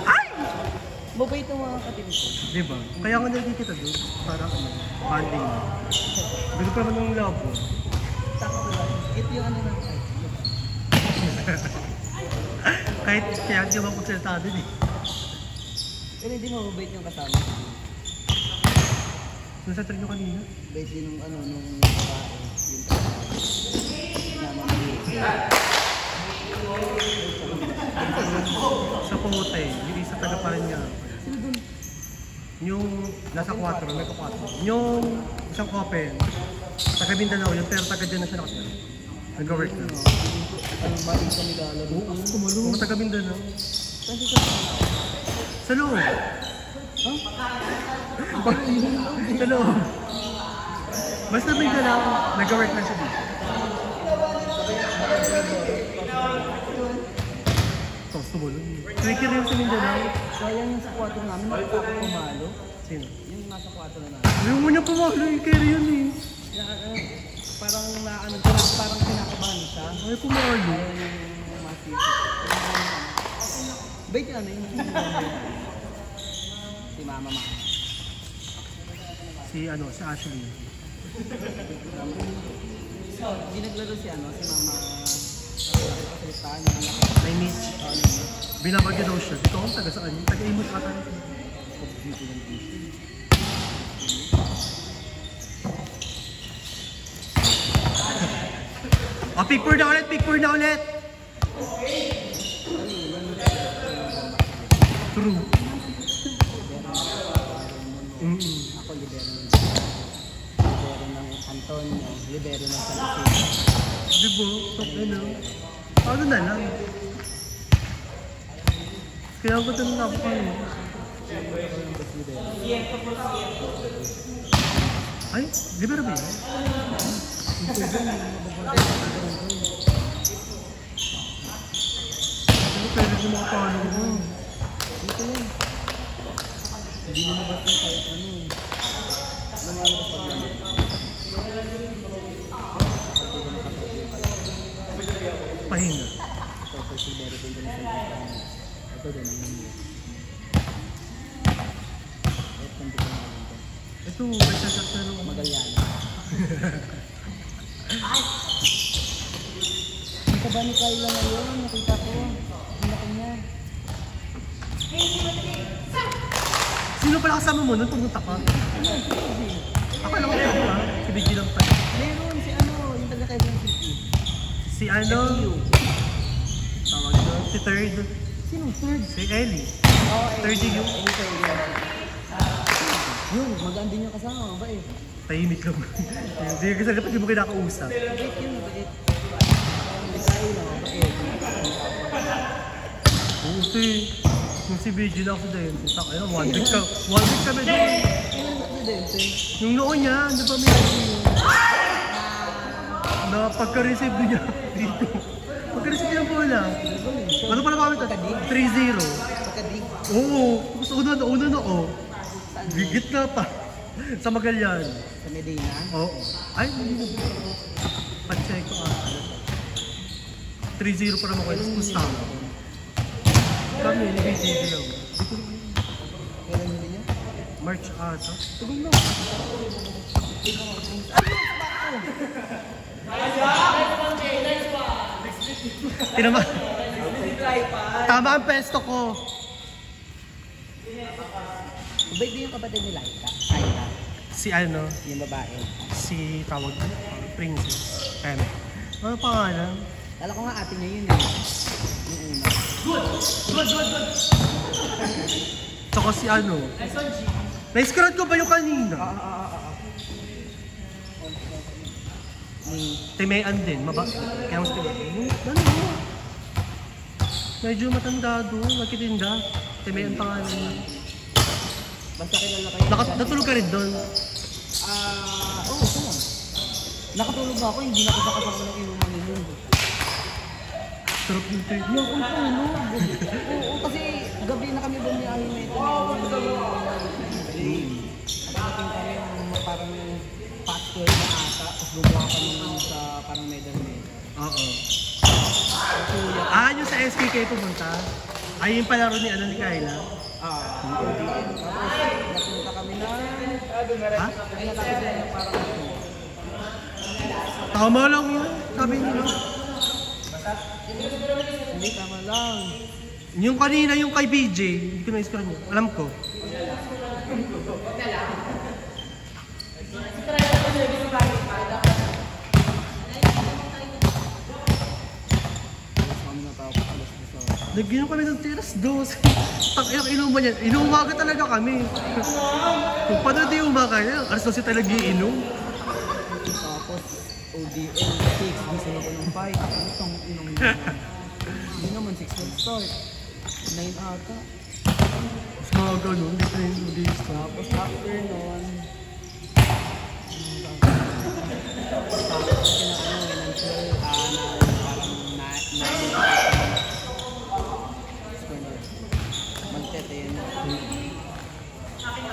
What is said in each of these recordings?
Ay! Mabait ang mga katibig ko. Diba? Kaya nga nagkikita doon. Para ano, banding. Gusto pa naman ng labo. Tako ko lang. Ito yung ano ng site. Kahit kaya hindi ako magsalita din eh. Pero hindi mo mabait yung kasama. Nung sa train nyo kanina? Bait din nung ano, nung babae. Yung kasama maliit. Sa Pumote, yung isa taga pa rin niya. Sino dun? Yung nasa 4, nasa 4. Yung isang open, taga Mindanao yun, pero taga dyan na siya nakasal. Nag-work na. Ang baling sa nilalaro. Oo, kumalo. Oo, taga Mindanao. Kasi sa... Sa loob. Ha? Sa loob. Basta Mindanao, nag-work na siya dito. Tapos tumulong. Tricky rin sa Mindanao. Sayang yung sa 4 namin, nakita ko pumalo. Sino? Yung nasa 4 na namin. Ayaw mo niya pumalo, yung carry yun eh. Parang naano, parang kinakabahan siya. Ay, pumalo. Ayaw yung masisip. Bait yung ano yung si Mama Ma. Si ano, si Ashley. So, hindi naglaro si ano, si Mama. Kapasalitaan yung anak. May Mitch. Binabagyo daw siya. Dito akong taga saan yun? Taga-imot ata rin siya. Oh, pick four na ulit! Pick four na ulit! True. Ako libero ng Antonio, libero ng San Isidro. Diba? Top na lang. Ano na lang? Kaya ko ito nang ako kayo. Ay, libero ba yun? Pwede ko makapalo ko. Dito yun. Hindi mo nabas yung kahit ano eh. Lumalabas pa lang. Pahinga. Ito si Libero din din sa ito din ang menu. Ito din ang menu. Ito, may sasak na nung Magalyana. Ito ba ni Kyla ngayon? Nakita ko. Ang laki niya. Sino pala kasama mo nun pumunta ka? Ako lang ako ha? Si Biggie lang tayo. Meron si ano, yung taga Quezon City. Si ano? Tawag doon. Si Third. Sinong third? Si Ellie. Oh, Third yung yun, magaan din yung kasama, mabait. tahimik lang. Hindi kasi dapat hindi mo kinakausap. Mabait yun, mabait. Kyla, mabait. Oo, si Biggie lang ako dahil. Ayun, 1 week kami doon. Kailan na presidente? Yung noon niya, ano ba may na pagka-receive niya dito. Pagka-receive niya ng bola. Ano pala kami ito? 3-0. Pagkadig. Oo, gusto ko na, una na oh. Gigit na pa. Sa Magallanes. Sa Medina. Oo. Ay, hindi na. Pa-check ko 3-0 para mo kayo. Gusto ko. Kami, nag-TV lang. Kailan nila niya? March ata. Tugon na. Tinama. Tama ang pesto ko. Ba't din yung kapatid ni Laika? Laika. Si ano, Yung babae. si tawag Princess. Ano? Ano pangalan? Kala ko nga ate niya yun eh. Yung una. Tsaka si ano. Na-screen ko ba yung kanina? Timean din, kaya mas timean. Ano mo? Medyo matanda doon, magkitinda. Timean pangalan niya. Basta kilala kayo. Natulog ka rin doon. Oo, saan? Nakatulog ako, hindi na kasama ng inuman nilo. Sarap yung trip. Hindi ako tulog. Oo, kasi gabi na kami bumiyahin na ito. Pagdating kami yung parang past 12 na ata, tapos gumawa kami sa parang medal med. Oo. Yung sa SKK pumunta. Ay, yung palaro ni ano ni Kyla. Tapos napunta kami na... Ha? Ay, natapos na parang ito. Tama lang yun. Sabi nila. Hindi, tama lang. Yung kanina, yung kay BJ, hindi ko na-screen yun. Alam ko. Nagyan kami ng tiras 12. Takayang inuman yan. Inumaga talaga kami. Kung paano di umaga yan, alas 12 talaga iinom. Tapos, ODL 6, gusto na ko ng 5. Itong inong hindi naman 6 mag-start. 9 ata. Mas mga ganun, hindi tayo yung days pa. Tapos after nun,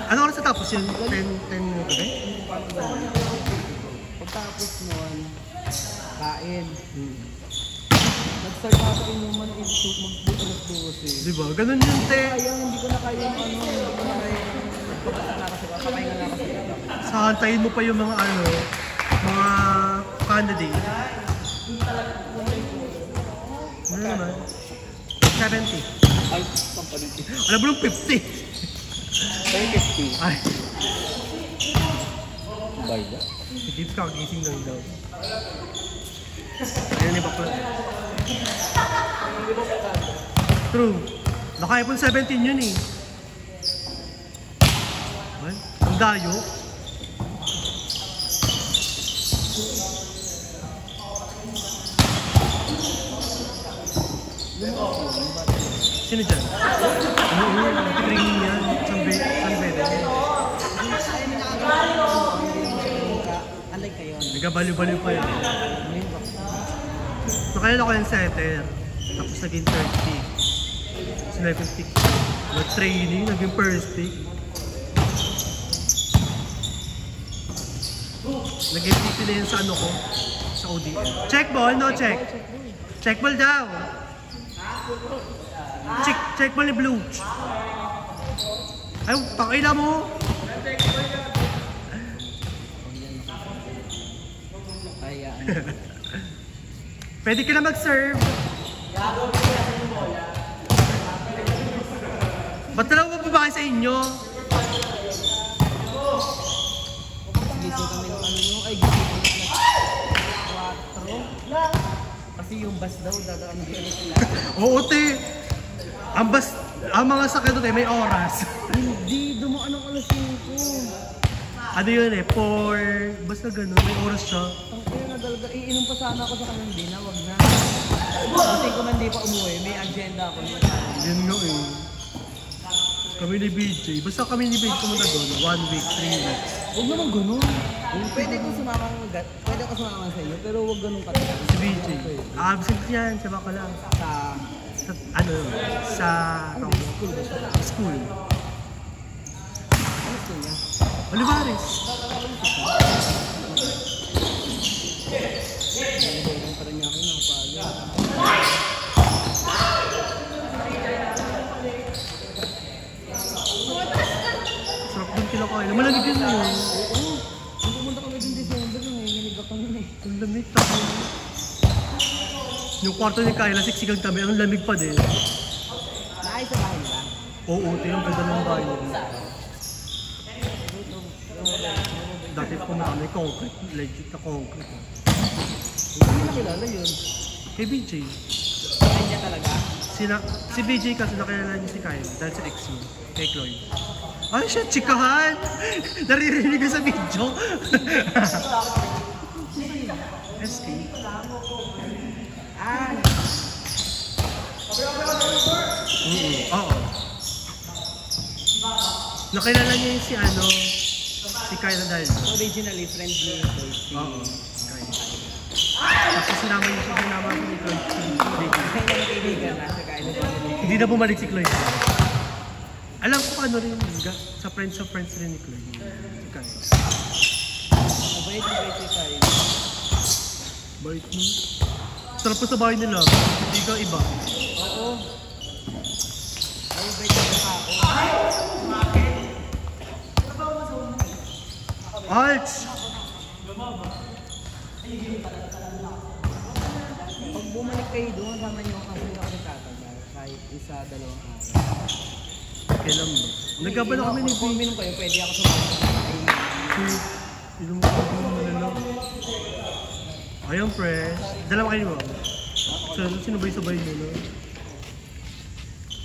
Ano oras na tapos yun? 10 minuto rin? pagtapos nun, kain. Nag-start ako inuman ng mag-12 eh. Diba? Ganun yun, te. Kaya hindi ko na kaya yung hindi ko na kaya papahinga na kasi. Sahantayin mo pa yung mga mga candidate. Ano naman? 70. Ay, pampalit. Alam mo nung 50. 50. Ay, Bayda? si Tips kagising lang daw. Ayun ni Bakla. True. Naka-iPhone 17 yun eh. Ay, ang dayo. Sino dyan? Training yan. Sanbede. Alay kayo. Nagabaliw-baliw pa yun. Nakalala ko yung setter. Tapos naging third pick. Second pick. Nag-training, naging first pick. Naging pick na yun sa ano ko. Sa ODL. Check ball, no check. Check ball daw. Check ball ni Blue. Ay, pakila mo. Ayan. Pwede ka na mag-serve. Ba't talaga ba sa inyo? Gising kami ng ano nyo. Ay, gising kami ng 4. Kasi yung bus daw, dadaan dito sila. Oo, te. Ang mga sakit doon, may oras. Hindi, dumaan ang alas 5. Ano yun eh, basta ganun, may oras siya. Ang kaya na talaga, iinom pa sana ako sa kanyang din, wag na. Kasi kung hindi pa umuwi, may agenda ako. Yun nga eh. Kami ni BJ, basta kami ni BJ pumunta doon, 1 week, 3 weeks. Huwag naman ganun. Pwede ko sumama sa iyo, pero huwag ganun katagal. Si BJ, absent yan, sa baka lang. Sa Sa school ba siya? school. Ano school niya? Olivares. Nalibugan pa rin niya ako na pala. Sarap doon kinakain. Malamig yun na yun. Oo. Nung pumunta kami din December, nanginginig ako nun eh. Ang lamig tayo. Yung kwarto ni Kyla, siksigang tabi, ang lamig pa din. Naayos sa bahay nila. Oo, ito yung ganda ng bayo. Dati pumunta kami concrete, legit na concrete. Hindi nakilala yun. Kay BJ. Kaya niya talaga. Si BJ kasi nakilala niya si Kyle dahil sa ex mo, kay Chloe. Ay siya, chikahan! Naririnig ko sa video. SK. Ah! Oo. Nakilala niya yung si Kyle dahil. Originally, friend ni Chloe. Oo. Tapos sinama ko ni Chloe si BJ. Kaya niya kaibigan na sa Kyle. Hindi na bumalik si Chloe. Alam ko ano rin, sa friends rin ni Chloe. Si Kyle. Mabait si Kyle. Bait mo. Sarap po sa bahay nila. Hindi ka iba. Oo. Ay, bait ka ako. Alts! Pag bumalik kayo doon, sama niyo kasi ako nagtatagal. Kahit isa, dalawang araw. Kailan mo? Nagkabala kami ni Kung minum kayo, pwede ako sumama. Ilong ko na lang. Ayun, fresh. Dalawa kayo mo. So, sinubay-sabay nyo, no?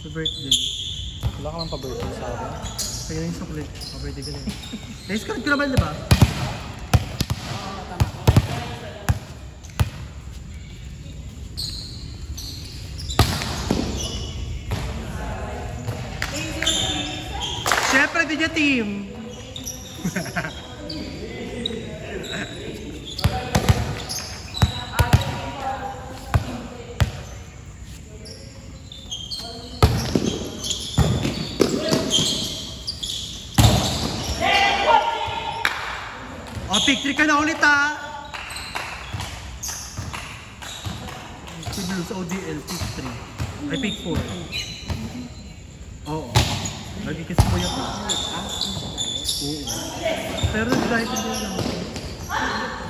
Sa birthday. Wala ka lang pa-birthday sa akin. Kaya yung chocolate. Pa-birthday ka na. Na-discard ko naman, diba? Siyempre, di niya team. O, pick 3 ka na ulit, ha? Si Blues ODL, pick 3. Ay, pick 4. Oo. Lagi kasi mo yan. Oo. Pero dahil hindi lang.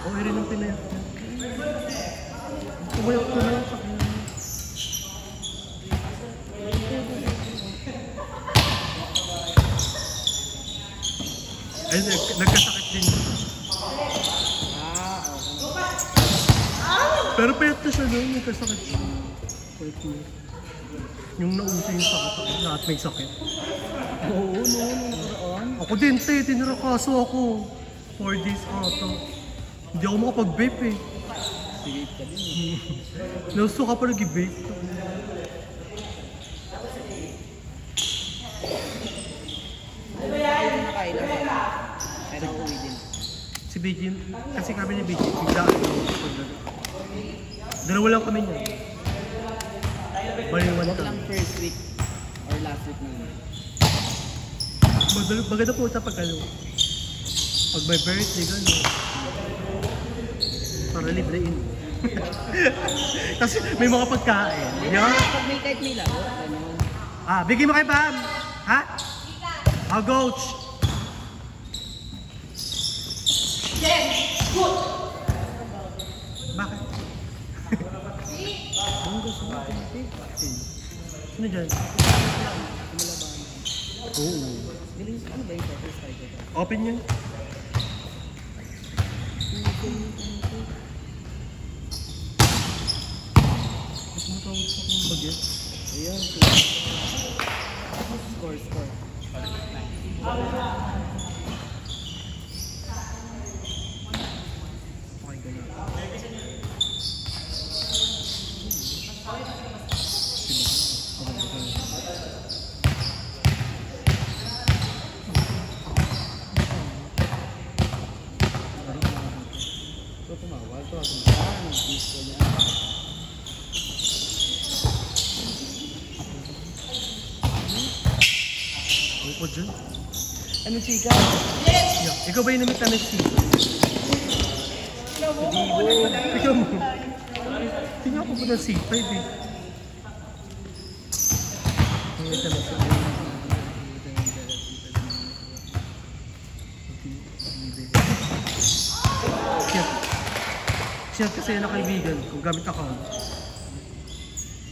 Oo, rin ang pinayat niya. Pumayat ko na yan sa kanya. Ay, nagkasakit din. Pero payat na siya doon, nagkasakit siya. Payat niya. Yung nauso yung sakit, lahat may sakit. Oo, nakaraan. Ako din, tinirakaso ako. 4 days ata. Hindi ako makapag-vape eh. Sige ka din. Nauso ka pa nag-vape. Nakain na. Pero uwi din. Si BJ, kasi kami ni BJ, bigla ako. Dalawa lang kami niya. Baliwan Wag ka. lang first week or last week naman. Maganda po sa pag may birthday ka, no? Para librein. Kasi may mga pagkain. Yeah? Pag may kahit may laro, ganun. Bigyan mo kay Bam! Ha? Coach! Bakit? Ang gusto mo, Sino dyan? Oo. Galing, ano ba yung first try ko? Open yun. Mas matawag sa akong baget. Ayan, score. Okay ka na. Ito tumawag, nag-disco na. Ano po dyan? Ano chika? Yeah. Ikaw ba yung namit na si? Ikaw mo. Tingnan ko po ng C5 eh. Namit na si. Siya kasi na kaibigan kung gamit account.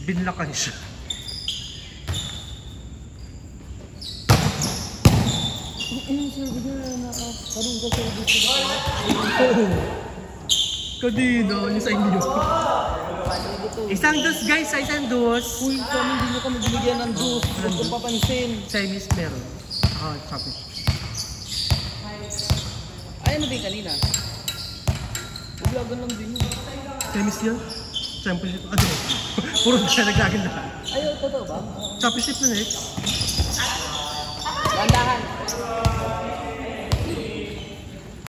Binlakan siya. Ayun, sabi niya na parang ka service ko. Oo. Kadino, yung sa inyo. Isang dos guys, isang dos. Uy, kami hindi nyo kami binigyan ng juice. Huwag kong papansin. Chinese meron. Ah, copy. Ay, ano ba yung kanina? Uglagan lang din yun. Chinese yun? Championship. Ano? Puro siya naglagan na. Ay, totoo ba? Championship na next. Landahan.